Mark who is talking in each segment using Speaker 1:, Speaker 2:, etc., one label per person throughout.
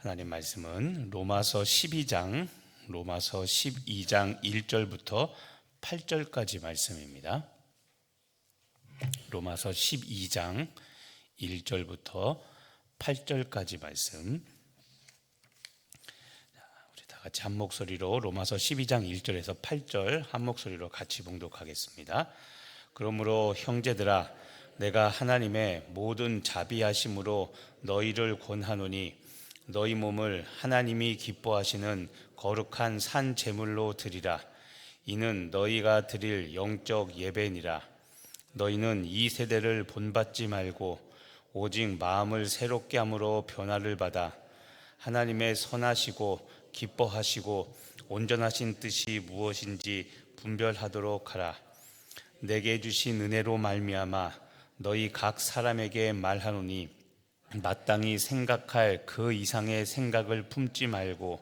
Speaker 1: 하나님 말씀은 로마서 12장 1절부터 8절까지 말씀입니다. 로마서 12장 1절부터 8절까지 말씀. 우리 다 같이 한 목소리로 로마서 12장 1절에서 8절 한 목소리로 같이 봉독하겠습니다. 그러므로 형제들아, 내가 하나님의 모든 자비하심으로 너희를 권하노니 너희 몸을 하나님이 기뻐하시는 거룩한 산 제물로 드리라. 이는 너희가 드릴 영적 예배니라. 너희는 이 세대를 본받지 말고 오직 마음을 새롭게 함으로 변화를 받아 하나님의 선하시고 기뻐하시고 온전하신 뜻이 무엇인지 분별하도록 하라. 내게 주신 은혜로 말미암아 너희 각 사람에게 말하노니 마땅히 생각할 그 이상의 생각을 품지 말고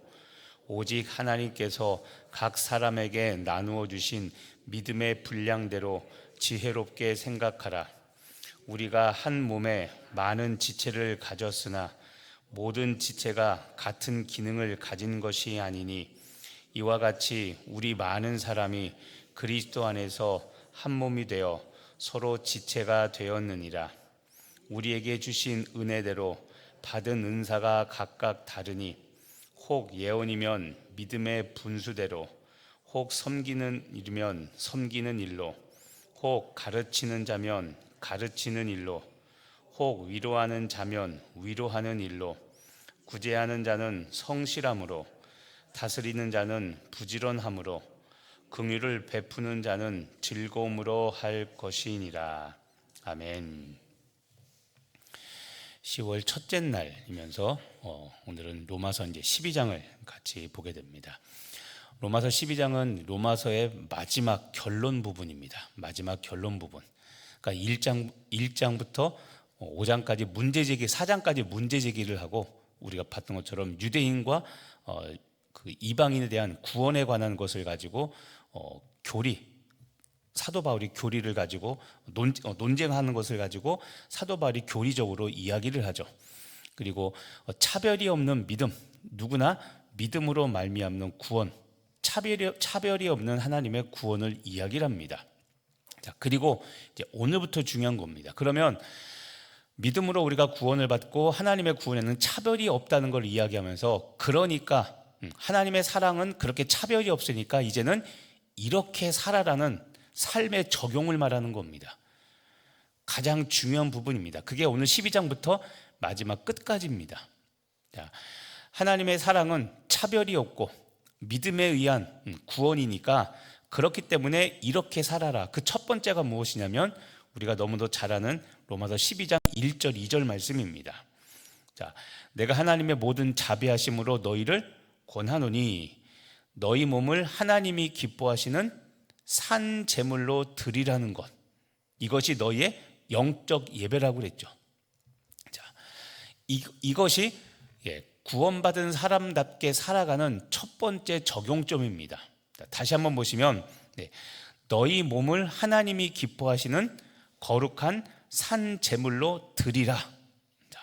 Speaker 1: 오직 하나님께서 각 사람에게 나누어 주신 믿음의 분량대로 지혜롭게 생각하라. 우리가 한 몸에 많은 지체를 가졌으나 모든 지체가 같은 기능을 가진 것이 아니니 이와 같이 우리 많은 사람이 그리스도 안에서 한 몸이 되어 서로 지체가 되었느니라. 우리에게 주신 은혜대로 받은 은사가 각각 다르니 혹 예언이면 믿음의 분수대로, 혹 섬기는 일이면 섬기는 일로, 혹 가르치는 자면 가르치는 일로, 혹 위로하는 자면 위로하는 일로, 구제하는 자는 성실함으로, 다스리는 자는 부지런함으로, 긍휼을 베푸는 자는 즐거움으로 할 것이니라. 아멘. 10월 첫째 날이면서 오늘은 로마서 이제 12장을 같이 보게 됩니다. 로마서 12장은 로마서의 마지막 결론 부분입니다. 마지막 결론 부분. 그러니까 1장부터 5장까지 문제제기, 4장까지 문제제기를 하고 우리가 봤던 것처럼 유대인과 그 이방인에 대한 구원에 관한 것을 가지고 사도 바울이 교리를 가지고 논쟁하는 것을 가지고 사도 바울이 교리적으로 이야기를 하죠. 그리고 차별이 없는 믿음, 누구나 믿음으로 말미암는 구원, 차별이 없는 하나님의 구원을 이야기를 합니다. 자, 그리고 이제 오늘부터 중요한 겁니다. 그러면 믿음으로 우리가 구원을 받고 하나님의 구원에는 차별이 없다는 걸 이야기하면서, 그러니까 하나님의 사랑은 그렇게 차별이 없으니까 이제는 이렇게 살아라는 삶의 적용을 말하는 겁니다. 가장 중요한 부분입니다. 그게 오늘 12장부터 마지막 끝까지입니다. 자, 하나님의 사랑은 차별이 없고 믿음에 의한 구원이니까 그렇기 때문에 이렇게 살아라. 그 첫 번째가 무엇이냐면 우리가 너무도 잘 아는 로마서 12장 1절 2절 말씀입니다. 자, 내가 하나님의 모든 자비하심으로 너희를 권하노니 너희 몸을 하나님이 기뻐하시는 산 제물로 드리라는 것, 이것이 너희의 영적 예배라고 그랬죠. 자, 이것이 구원받은 사람답게 살아가는 첫 번째 적용점입니다. 다시 한번 보시면 너희 몸을 하나님이 기뻐하시는 거룩한 산 제물로 드리라. 자,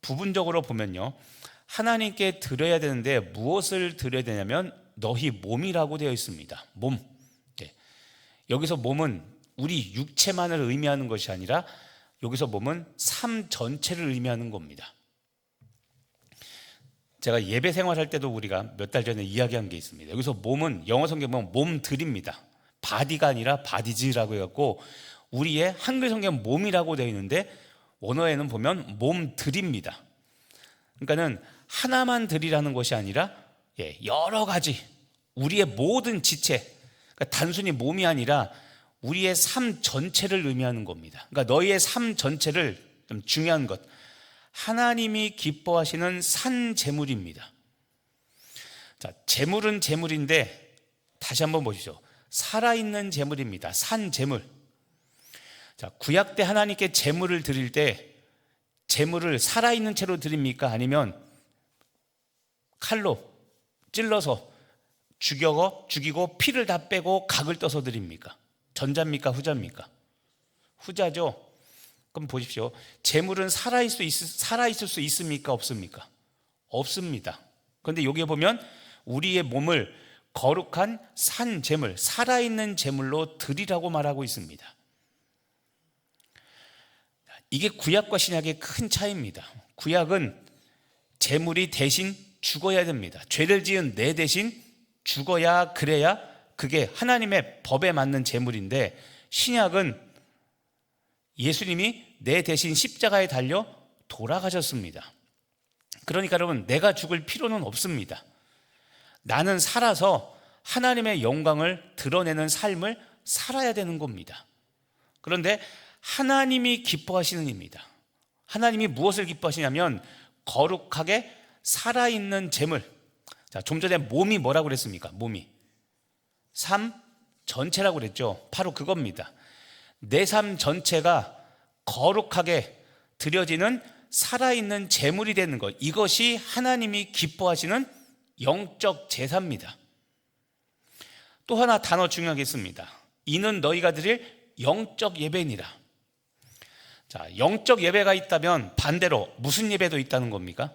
Speaker 1: 부분적으로 보면요, 하나님께 드려야 되는데 무엇을 드려야 되냐면 너희 몸이라고 되어 있습니다. 몸. 여기서 몸은 우리 육체만을 의미하는 것이 아니라 여기서 몸은 삶 전체를 의미하는 겁니다. 제가 예배 생활할 때도 우리가 몇 달 전에 이야기한 게 있습니다. 여기서 몸은 영어 성경 보면 몸들입니다. 바디가 아니라 바디즈라고 해갖고 우리의 한글 성경 몸이라고 되어 있는데 원어에는 보면 몸들입니다. 그러니까는 하나만 드리라는 것이 아니라 여러 가지 우리의 모든 지체, 그러니까 단순히 몸이 아니라 우리의 삶 전체를 의미하는 겁니다. 그러니까 너희의 삶 전체를, 좀 중요한 것, 하나님이 기뻐하시는 산 제물입니다. 자, 제물은 제물인데 다시 한번 보시죠. 살아있는 제물입니다. 산 제물. 자, 구약 때 하나님께 제물을 드릴 때 제물을 살아있는 채로 드립니까? 아니면 칼로 찔러서 죽이고 피를 다 빼고 각을 떠서 드립니까? 전자입니까? 후자입니까? 후자죠. 그럼 보십시오. 재물은 살아있을 수 있습니까? 없습니까? 없습니다. 그런데 여기에 보면 우리의 몸을 거룩한 산 제물, 살아있는 제물로 드리라고 말하고 있습니다. 이게 구약과 신약의 큰 차이입니다. 구약은 제물이 대신 죽어야 됩니다. 죄를 지은 내 대신 죽어야, 그래야 그게 하나님의 법에 맞는 제물인데, 신약은 예수님이 내 대신 십자가에 달려 돌아가셨습니다. 그러니까 여러분, 내가 죽을 필요는 없습니다. 나는 살아서 하나님의 영광을 드러내는 삶을 살아야 되는 겁니다. 그런데 하나님이 기뻐하시는 일입니다. 하나님이 무엇을 기뻐하시냐면 거룩하게 살아있는 제물. 자, 좀 전에 몸이 뭐라고 그랬습니까? 몸이 삶 전체라고 그랬죠. 바로 그겁니다. 내 삶 전체가 거룩하게 드려지는 살아있는 제물이 되는 것, 이것이 하나님이 기뻐하시는 영적 제사입니다. 또 하나 단어 중요하게 있습니다. 이는 너희가 드릴 영적 예배니라. 자, 영적 예배가 있다면 반대로 무슨 예배도 있다는 겁니까?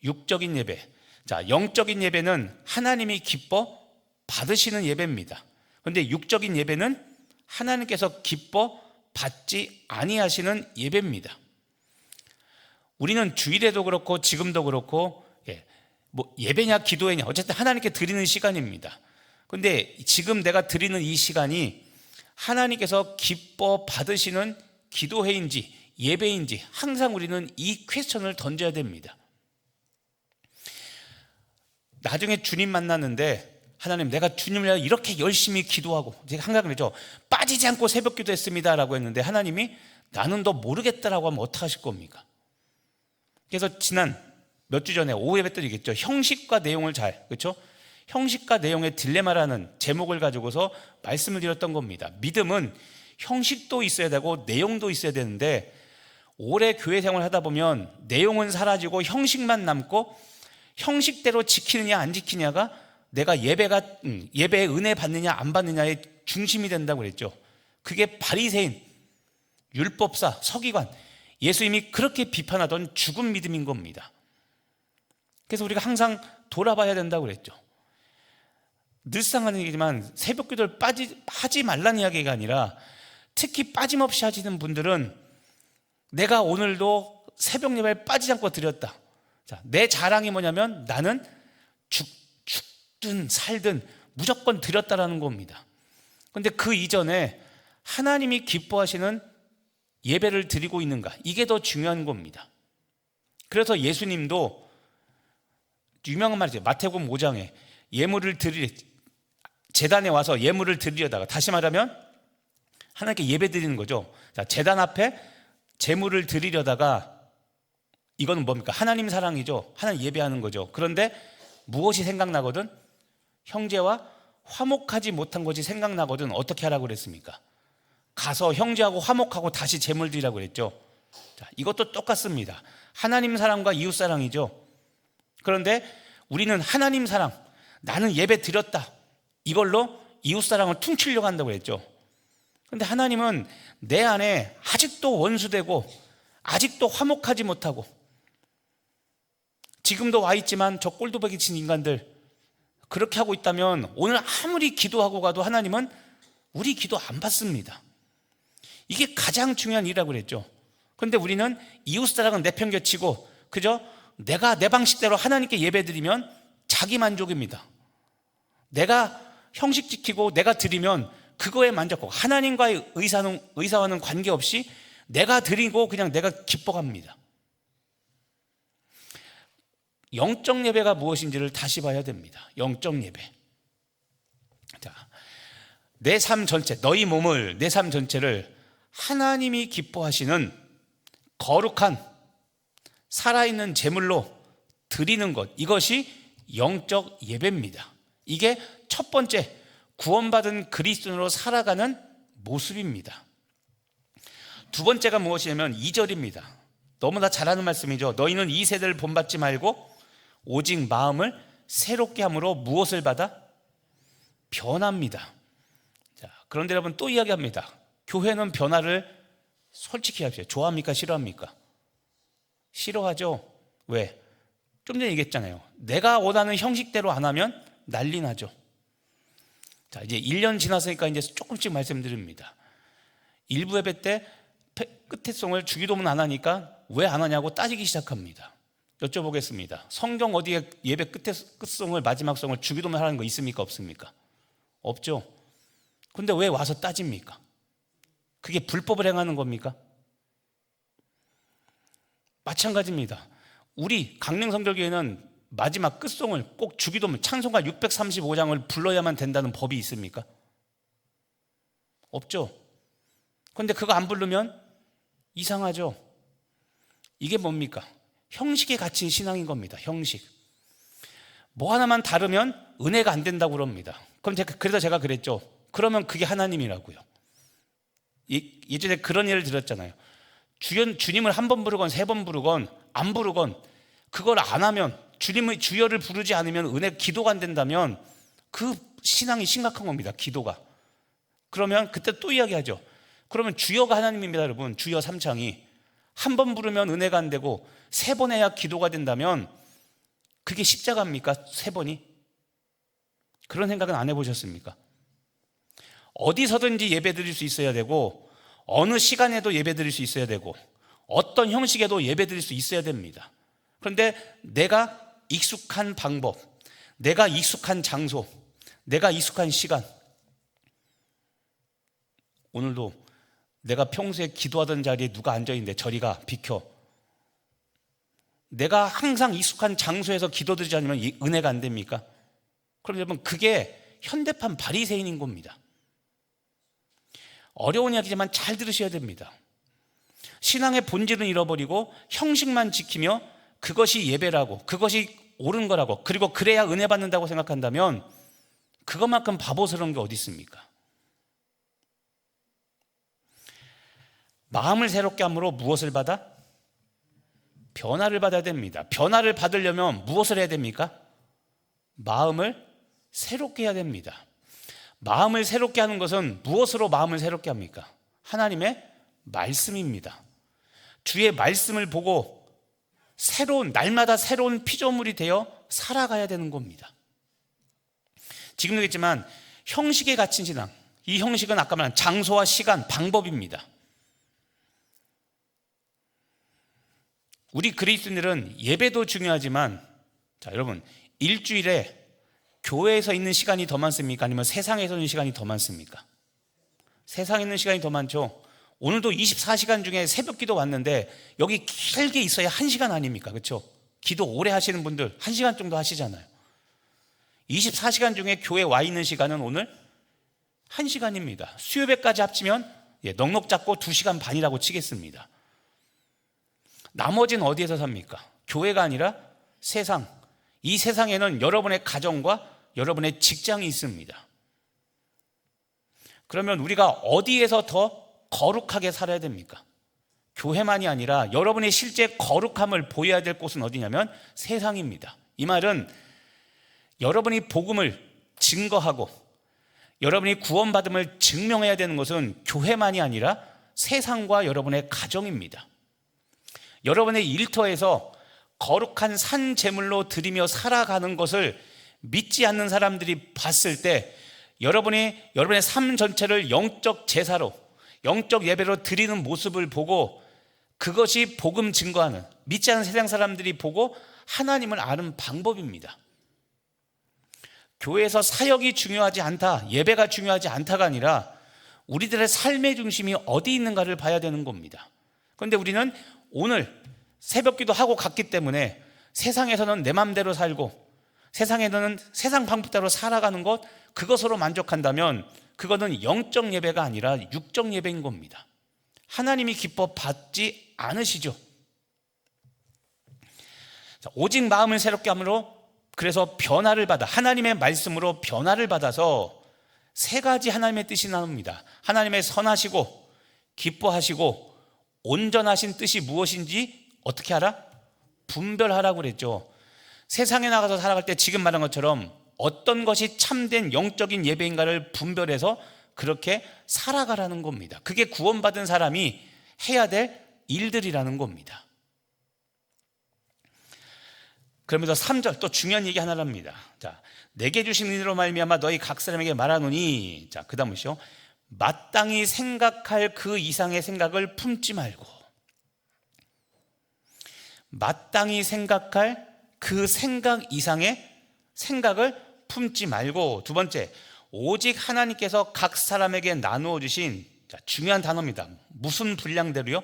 Speaker 1: 육적인 예배. 자, 영적인 예배는 하나님이 기뻐 받으시는 예배입니다. 그런데 육적인 예배는 하나님께서 기뻐 받지 아니하시는 예배입니다. 우리는 주일에도 그렇고 지금도 그렇고 예배냐 기도회냐 어쨌든 하나님께 드리는 시간입니다. 그런데 지금 내가 드리는 이 시간이 하나님께서 기뻐 받으시는 기도회인지 예배인지 항상 우리는 이 퀘스천을 던져야 됩니다. 나중에 주님 만났는데, 하나님, 내가 주님을 위해 이렇게 열심히 기도하고, 제가 항상 그러죠. 빠지지 않고 새벽 기도했습니다 라고 했는데, 하나님이 나는 너 모르겠다라고 하면 어떡하실 겁니까? 그래서 지난 몇 주 전에 오후 예배 때 얘기했죠. 형식과 내용을 그렇죠? 형식과 내용의 딜레마라는 제목을 가지고서 말씀을 드렸던 겁니다. 믿음은 형식도 있어야 되고 내용도 있어야 되는데, 오래 교회 생활을 하다 보면 내용은 사라지고 형식만 남고, 형식대로 지키느냐 안 지키냐가 내가 예배의 은혜 받느냐 안 받느냐의 중심이 된다고 그랬죠. 그게 바리새인, 율법사, 서기관, 예수님이 그렇게 비판하던 죽은 믿음인 겁니다. 그래서 우리가 항상 돌아봐야 된다고 그랬죠. 늘상 하는 얘기지만 새벽 기도를 하지 말라는 이야기가 아니라, 특히 빠짐없이 하시는 분들은 내가 오늘도 새벽 예배에 빠지지 않고 드렸다. 자, 내 자랑이 뭐냐면 나는 죽든 살든 무조건 드렸다라는 겁니다. 그런데 그 이전에 하나님이 기뻐하시는 예배를 드리고 있는가, 이게 더 중요한 겁니다. 그래서 예수님도 유명한 말이죠. 마태복음 5장에 제단에 와서 예물을 드리려다가, 다시 말하면 하나님께 예배 드리는 거죠. 자, 제단 앞에 제물을 드리려다가, 이건 뭡니까? 하나님 사랑이죠. 하나님 예배하는 거죠. 그런데 무엇이 생각나거든? 형제와 화목하지 못한 것이 생각나거든. 어떻게 하라고 그랬습니까? 가서 형제하고 화목하고 다시 제물 드리라고 그랬죠. 자, 이것도 똑같습니다. 하나님 사랑과 이웃 사랑이죠. 그런데 우리는 하나님 사랑, 나는 예배 드렸다, 이걸로 이웃 사랑을 퉁치려고 한다고 그랬죠. 그런데 하나님은 내 안에 아직도 원수되고 아직도 화목하지 못하고, 지금도 와 있지만 저 꼴도박이 친 인간들, 그렇게 하고 있다면 오늘 아무리 기도하고 가도 하나님은 우리 기도 안 받습니다. 이게 가장 중요한 일이라고 그랬죠. 그런데 우리는 이웃사랑은 내팽개치고 그저 내가 내 방식대로 하나님께 예배드리면 자기 만족입니다. 내가 형식 지키고 내가 드리면 그거에 만족하고, 하나님과의 의사와는 관계없이 내가 드리고 그냥 내가 기뻐합니다. 영적 예배가 무엇인지를 다시 봐야 됩니다. 영적 예배. 자, 내 삶 전체, 너희 몸을, 내 삶 전체를 하나님이 기뻐하시는 거룩한 살아있는 제물로 드리는 것, 이것이 영적 예배입니다. 이게 첫 번째, 구원받은 그리스도인으로 살아가는 모습입니다. 두 번째가 무엇이냐면 2절입니다. 너무나 잘 아는 말씀이죠. 너희는 이 세대를 본받지 말고 오직 마음을 새롭게 함으로 무엇을 받아? 변합니다. 자, 그런데 여러분 또 이야기합니다. 교회는 변화를 솔직히 합시다. 좋아합니까? 싫어합니까? 싫어하죠. 왜? 좀 전에 얘기했잖아요. 내가 원하는 형식대로 안 하면 난리 나죠. 자, 이제 1년 지났으니까 이제 조금씩 말씀드립니다. 일부 예배 때 끝에송을 주기도문 안 하니까 왜 안 하냐고 따지기 시작합니다. 여쭤보겠습니다. 성경 어디에 예배 끝송을 마지막 송을 주기도문 하라는 거 있습니까? 없습니까? 없죠. 근데 왜 와서 따집니까? 그게 불법을 행하는 겁니까? 마찬가지입니다. 우리 강릉성결교회는 마지막 끝송을 꼭 주기도문 찬송가 635장을 불러야만 된다는 법이 있습니까? 없죠. 그런데 그거 안 부르면 이상하죠. 이게 뭡니까? 형식에 갇힌 신앙인 겁니다. 형식. 뭐 하나만 다르면 은혜가 안 된다고 그럽니다. 그래서 제가 그랬죠. 그러면 그게 하나님이라고요. 예전에 그런 예를 들었잖아요. 주님을 한 번 부르건 세 번 부르건 안 부르건 그걸 안 하면, 주님의 주여를 부르지 않으면 기도가 안 된다면 그 신앙이 심각한 겁니다. 기도가. 그러면 그때 또 이야기하죠. 그러면 주여가 하나님입니다. 여러분, 주여 삼창이 한 번 부르면 은혜가 안 되고 세 번 해야 기도가 된다면 그게 십자가입니까? 세 번이? 그런 생각은 안 해보셨습니까? 어디서든지 예배 드릴 수 있어야 되고 어느 시간에도 예배 드릴 수 있어야 되고 어떤 형식에도 예배 드릴 수 있어야 됩니다. 그런데 내가 익숙한 방법, 내가 익숙한 장소, 내가 익숙한 시간, 오늘도 내가 평소에 기도하던 자리에 누가 앉아있는데 저리 가, 비켜. 내가 항상 익숙한 장소에서 기도드리지 않으면 이 은혜가 안 됩니까? 그럼 여러분, 그게 현대판 바리새인인 겁니다. 어려운 이야기지만 잘 들으셔야 됩니다. 신앙의 본질은 잃어버리고 형식만 지키며 그것이 예배라고, 그것이 옳은 거라고, 그리고 그래야 은혜 받는다고 생각한다면 그것만큼 바보스러운 게 어디 있습니까? 마음을 새롭게 함으로 무엇을 받아? 변화를 받아야 됩니다. 변화를 받으려면 무엇을 해야 됩니까? 마음을 새롭게 해야 됩니다. 마음을 새롭게 하는 것은 무엇으로 마음을 새롭게 합니까? 하나님의 말씀입니다. 주의 말씀을 보고 날마다 새로운 피조물이 되어 살아가야 되는 겁니다. 지금도 했지만 형식에 갇힌 신앙, 이 형식은 아까 말한 장소와 시간, 방법입니다. 우리 그리스도인들은 예배도 중요하지만, 자, 여러분, 일주일에 교회에서 있는 시간이 더 많습니까? 아니면 세상에서 있는 시간이 더 많습니까? 세상에 있는 시간이 더 많죠. 오늘도 24시간 중에 새벽 기도 왔는데 여기 길게 있어야 1시간 아닙니까? 그렇죠? 기도 오래 하시는 분들 1시간 정도 하시잖아요. 24시간 중에 교회 와 있는 시간은 오늘 1시간입니다. 수요배까지 합치면 넉넉 잡고 2시간 반이라고 치겠습니다. 나머지는 어디에서 삽니까? 교회가 아니라 세상. 이 세상에는 여러분의 가정과 여러분의 직장이 있습니다. 그러면 우리가 어디에서 더 거룩하게 살아야 됩니까? 교회만이 아니라 여러분의 실제 거룩함을 보여야 될 곳은 어디냐면 세상입니다. 이 말은 여러분이 복음을 증거하고 여러분이 구원받음을 증명해야 되는 것은 교회만이 아니라 세상과 여러분의 가정입니다. 여러분의 일터에서 거룩한 산 제물로 드리며 살아가는 것을 믿지 않는 사람들이 봤을 때 여러분의 삶 전체를 영적 제사로, 영적 예배로 드리는 모습을 보고 그것이 복음 증거하는, 믿지 않는 세상 사람들이 보고 하나님을 아는 방법입니다. 교회에서 사역이 중요하지 않다, 예배가 중요하지 않다가 아니라 우리들의 삶의 중심이 어디 있는가를 봐야 되는 겁니다. 그런데 우리는 오늘 새벽기도 하고 갔기 때문에 세상에서는 내 맘대로 살고 세상에는 세상 방법대로 살아가는 것, 그것으로 만족한다면 그거는 영적 예배가 아니라 육적 예배인 겁니다. 하나님이 기뻐 받지 않으시죠. 오직 마음을 새롭게 함으로, 그래서 변화를 받아, 하나님의 말씀으로 변화를 받아서 세 가지 하나님의 뜻이 나옵니다. 하나님의 선하시고 기뻐하시고 온전하신 뜻이 무엇인지 어떻게 알아? 분별하라고 그랬죠. 세상에 나가서 살아갈 때 지금 말한 것처럼 어떤 것이 참된 영적인 예배인가를 분별해서 그렇게 살아가라는 겁니다. 그게 구원받은 사람이 해야 될 일들이라는 겁니다. 그러면서 3절 또 중요한 얘기 하나를 합니다. 자, 내게 주신 은혜로 말미암아 너희 각 사람에게 말하노니, 자, 그다음 보시오. 마땅히 생각할 그 이상의 생각을 품지 말고, 마땅히 생각할 그 생각 이상의 생각을 품지 말고, 두 번째, 오직 하나님께서 각 사람에게 나누어 주신, 자, 중요한 단어입니다. 무슨 분량대로요?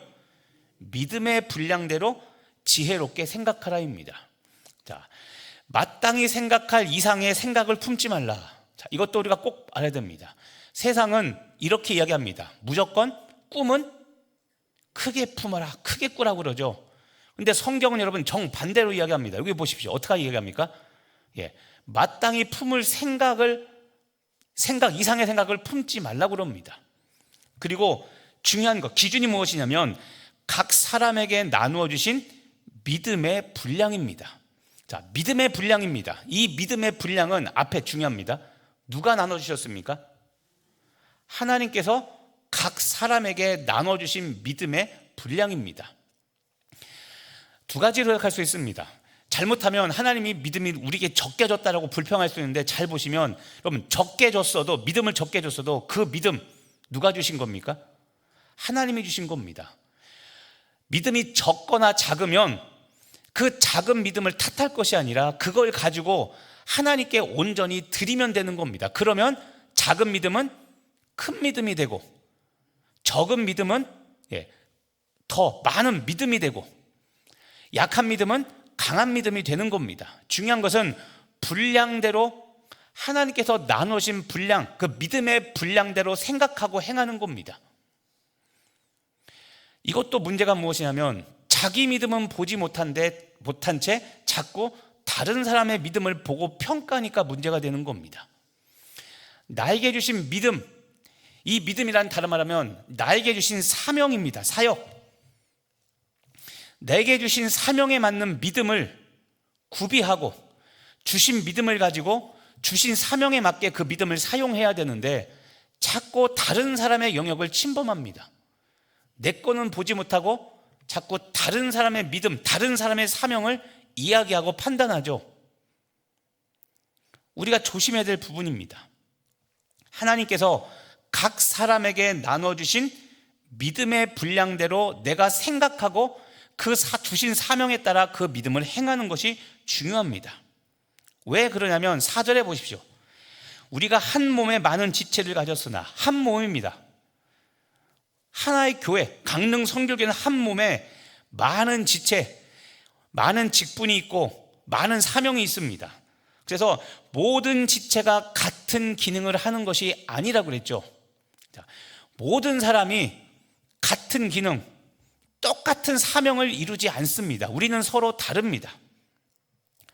Speaker 1: 믿음의 분량대로 지혜롭게 생각하라입니다. 자, 마땅히 생각할 이상의 생각을 품지 말라. 자, 이것도 우리가 꼭 알아야 됩니다. 세상은 이렇게 이야기합니다. 무조건 꿈은 크게 품어라, 크게 꾸라고 그러죠. 근데 성경은 여러분 정반대로 이야기합니다. 여기 보십시오. 어떻게 이야기합니까? 마땅히 품을 생각 이상의 생각을 품지 말라고 그럽니다. 그리고 중요한 것, 기준이 무엇이냐면 각 사람에게 나누어 주신 믿음의 분량입니다. 자, 믿음의 분량입니다. 이 믿음의 분량은 앞에 중요합니다. 누가 나눠 주셨습니까? 하나님께서 각 사람에게 나눠 주신 믿음의 분량입니다. 두 가지로 해석할 수 있습니다. 잘못하면 하나님이 믿음이 우리에게 적게 줬다라고 불평할 수 있는데, 잘 보시면 여러분, 적게 줬어도, 믿음을 적게 줬어도 그 믿음 누가 주신 겁니까? 하나님이 주신 겁니다. 믿음이 적거나 작으면 그 작은 믿음을 탓할 것이 아니라 그걸 가지고 하나님께 온전히 드리면 되는 겁니다. 그러면 작은 믿음은 큰 믿음이 되고, 적은 믿음은 더 많은 믿음이 되고, 약한 믿음은 강한 믿음이 되는 겁니다. 중요한 것은 분량대로, 하나님께서 나누신 분량, 그 믿음의 분량대로 생각하고 행하는 겁니다. 이것도 문제가 무엇이냐면 자기 믿음은 보지 못한 채 자꾸 다른 사람의 믿음을 보고 평가하니까 문제가 되는 겁니다. 나에게 주신 믿음, 이 믿음이란 다른 말하면 나에게 주신 사명입니다. 사역. 내게 주신 사명에 맞는 믿음을 구비하고 주신 믿음을 가지고 주신 사명에 맞게 그 믿음을 사용해야 되는데 자꾸 다른 사람의 영역을 침범합니다. 내 거는 보지 못하고 자꾸 다른 사람의 믿음, 다른 사람의 사명을 이야기하고 판단하죠. 우리가 조심해야 될 부분입니다. 하나님께서 각 사람에게 나눠주신 믿음의 분량대로 내가 생각하고 그 주신 사명에 따라 그 믿음을 행하는 것이 중요합니다. 왜 그러냐면 4절에 보십시오. 우리가 한 몸에 많은 지체를 가졌으나, 한 몸입니다. 하나의 교회, 강릉 성교교회는 한 몸에 많은 지체, 많은 직분이 있고 많은 사명이 있습니다. 그래서 모든 지체가 같은 기능을 하는 것이 아니라고 그랬죠. 모든 사람이 같은 기능, 똑같은 사명을 이루지 않습니다. 우리는 서로 다릅니다.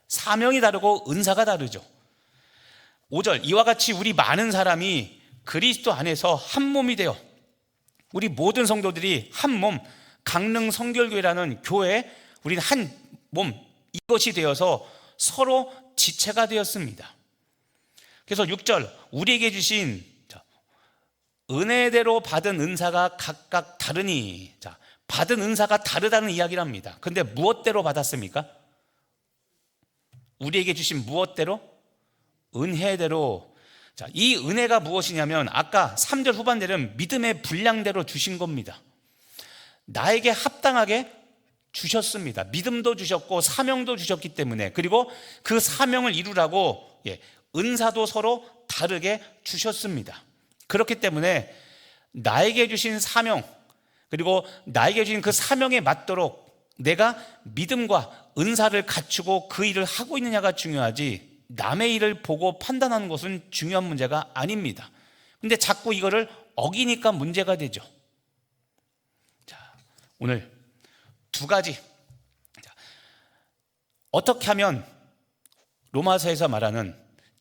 Speaker 1: 사명이 다르고 은사가 다르죠. 5절, 이와 같이 우리 많은 사람이 그리스도 안에서 한 몸이 되어, 우리 모든 성도들이 한 몸, 강릉 성결교회라는 교회, 우리는 한 몸, 이것이 되어서 서로 지체가 되었습니다. 그래서 6절, 우리에게 주신 은혜대로 받은 은사가 각각 다르니, 받은 은사가 다르다는 이야기를 합니다. 그런데 무엇대로 받았습니까? 우리에게 주신 무엇대로? 은혜대로. 이 은혜가 무엇이냐면 아까 3절 후반대는 믿음의 분량대로 주신 겁니다. 나에게 합당하게 주셨습니다. 믿음도 주셨고 사명도 주셨기 때문에, 그리고 그 사명을 이루라고 은사도 서로 다르게 주셨습니다. 그렇기 때문에 나에게 주신 사명, 그리고 나에게 주신 그 사명에 맞도록 내가 믿음과 은사를 갖추고 그 일을 하고 있느냐가 중요하지, 남의 일을 보고 판단하는 것은 중요한 문제가 아닙니다. 근데 자꾸 이거를 어기니까 문제가 되죠. 오늘 두 가지, 어떻게 하면 로마서에서 말하는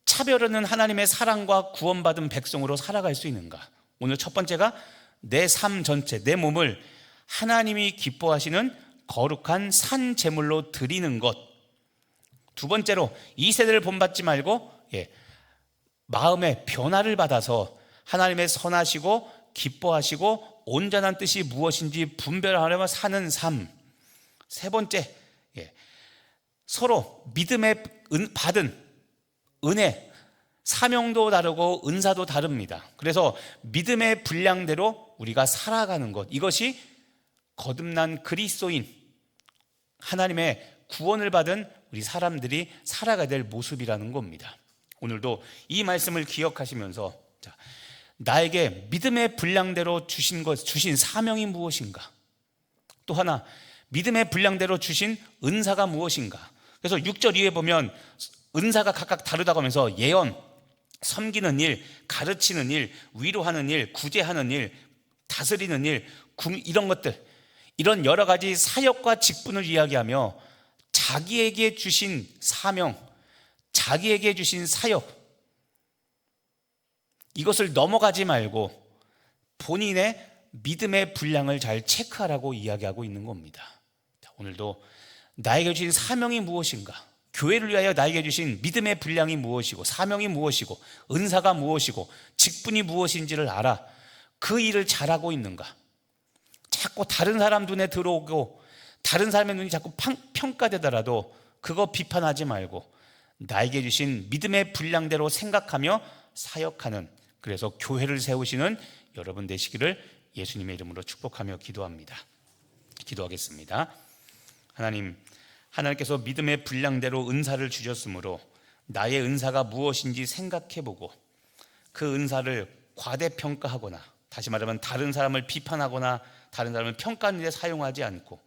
Speaker 1: 차별하는 하나님의 사랑과 구원받은 백성으로 살아갈 수 있는가? 오늘 첫 번째가 내 삶 전체, 내 몸을 하나님이 기뻐하시는 거룩한 산 제물로 드리는 것. 두 번째로 이 세대를 본받지 말고 마음의 변화를 받아서 하나님의 선하시고 기뻐하시고 온전한 뜻이 무엇인지 분별하려며 사는 삶. 세 번째, 서로 믿음에 받은 은혜, 사명도 다르고 은사도 다릅니다. 그래서 믿음의 분량대로 우리가 살아가는 것, 이것이 거듭난 그리스도인, 하나님의 구원을 받은 우리 사람들이 살아가야 될 모습이라는 겁니다. 오늘도 이 말씀을 기억하시면서 나에게 믿음의 분량대로 주신 사명이 무엇인가? 또 하나, 믿음의 분량대로 주신 은사가 무엇인가? 그래서 6절 이후에 보면 은사가 각각 다르다고 하면서 예언, 섬기는 일, 가르치는 일, 위로하는 일, 구제하는 일, 다스리는 일, 이런 것들, 이런 여러 가지 사역과 직분을 이야기하며 자기에게 주신 사명, 자기에게 주신 사역, 이것을 넘어가지 말고 본인의 믿음의 분량을 잘 체크하라고 이야기하고 있는 겁니다. 오늘도 나에게 주신 사명이 무엇인가? 교회를 위하여 나에게 주신 믿음의 분량이 무엇이고, 사명이 무엇이고, 은사가 무엇이고, 직분이 무엇인지를 알아. 그 일을 잘하고 있는가? 자꾸 다른 사람 눈에 들어오고 다른 사람의 눈이 자꾸 평가되더라도 그거 비판하지 말고 나에게 주신 믿음의 분량대로 생각하며 사역하는, 그래서 교회를 세우시는 여러분 되시기를 예수님의 이름으로 축복하며 기도합니다. 기도하겠습니다. 하나님께서 믿음의 분량대로 은사를 주셨으므로 나의 은사가 무엇인지 생각해보고 그 은사를 과대평가하거나, 다시 말하면 다른 사람을 비판하거나 다른 사람을 평가하는 데 사용하지 않고,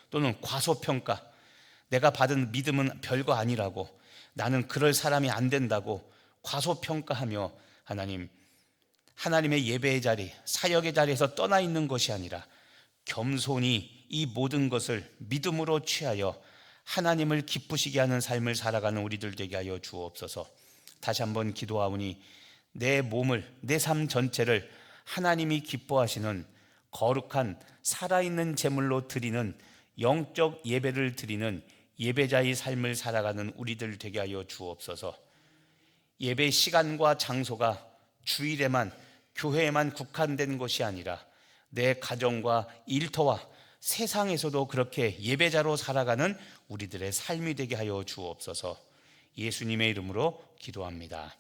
Speaker 1: 또는 과소평가, 내가 받은 믿음은 별거 아니라고, 나는 그럴 사람이 안 된다고 과소평가하며 하나님의 예배의 자리, 사역의 자리에서 떠나 있는 것이 아니라 겸손히 이 모든 것을 믿음으로 취하여 하나님을 기쁘시게 하는 삶을 살아가는 우리들 되게 하여 주옵소서. 다시 한번 기도하오니 내 몸을, 내 삶 전체를 하나님이 기뻐하시는 거룩한 살아있는 제물로 드리는 영적 예배를 드리는 예배자의 삶을 살아가는 우리들 되게 하여 주옵소서. 예배 시간과 장소가 주일에만, 교회에만 국한된 것이 아니라 내 가정과 일터와 세상에서도 그렇게 예배자로 살아가는 우리들의 삶이 되게 하여 주옵소서. 예수님의 이름으로 기도합니다.